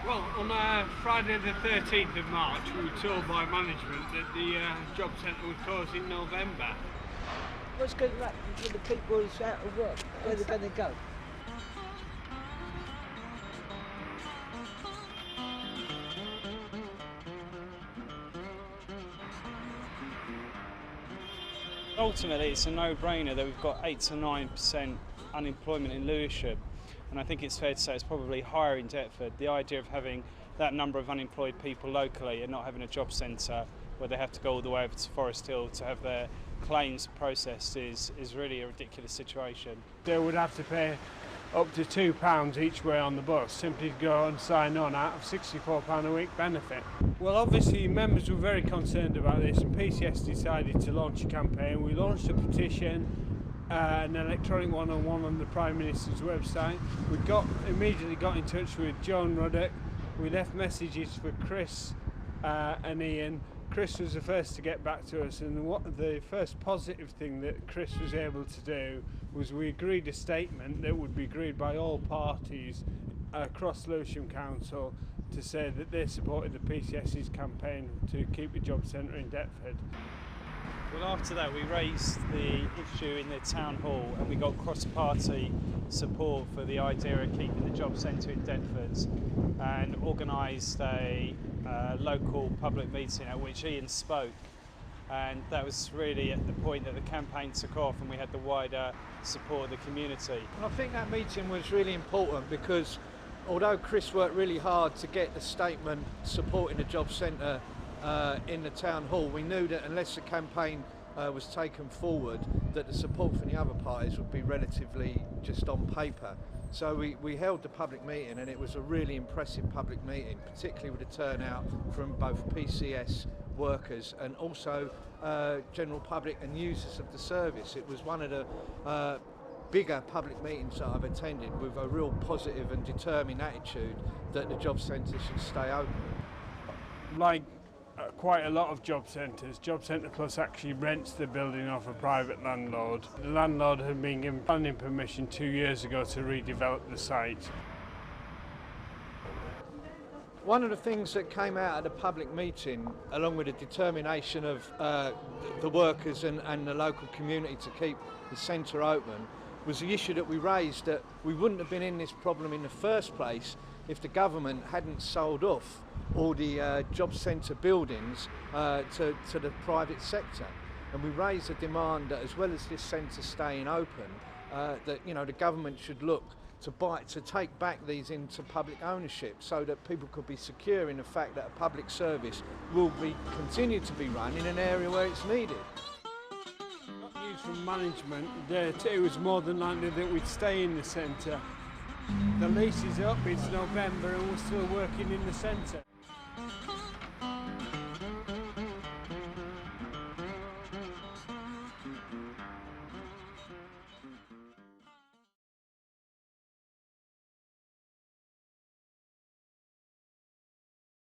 Well, on Friday the 13th of March, we were told by management that the job centre would close in November. What's going to happen to the people who's out of work? Where are they going to go? Ultimately, it's a no-brainer that we've got 8 to 9% unemployment in Lewisham, and I think it's fair to say it's probably higher in Deptford. The idea of having that number of unemployed people locally and not having a job centre where they have to go all the way over to Forest Hill to have their claims processed is really a ridiculous situation. They would have to pay up to £2 each way on the bus simply to go and sign on out of £64 a week benefit. Well, obviously members were very concerned about this, and PCS decided to launch a campaign. We launched a petition, an electronic one-on-one on the Prime Minister's website. We immediately got in touch with Joan Ruddock. We left messages for Chris and Ian. Chris was the first to get back to us, and the first positive thing that Chris was able to do was we agreed a statement that would be agreed by all parties across Lewisham Council to say that they supported the PCS's campaign to keep the job centre in Deptford. Well, after that we raised the issue in the town hall and we got cross-party support for the idea of keeping the job centre in Deptford, and organised a local public meeting at which Ian spoke, and that was really at the point that the campaign took off and we had the wider support of the community. I think that meeting was really important because although Chris worked really hard to get the statement supporting the job centre in the town hall, we knew that unless the campaign was taken forward, that the support from the other parties would be relatively just on paper. So we held the public meeting, and it was a really impressive public meeting, particularly with the turnout from both PCS workers and also general public and users of the service. It was one of the bigger public meetings that I've attended, with a real positive and determined attitude that the job centre should stay open. Like quite a lot of job centres, Job Centre Plus actually rents the building off a private landlord. The landlord had been given planning permission 2 years ago to redevelop the site. One of the things that came out of the public meeting, along with the determination of the workers and the local community to keep the centre open, was the issue that we raised, that we wouldn't have been in this problem in the first place if the government hadn't sold off all the job centre buildings to the private sector. And we raised a demand that, as well as this centre staying open, that the government should look to take back these into public ownership, so that people could be secure in the fact that a public service will continue to be run in an area where it's needed. News from management that it was more than likely that we'd stay in the centre. The lease is up, it's November, and we're still working in the centre.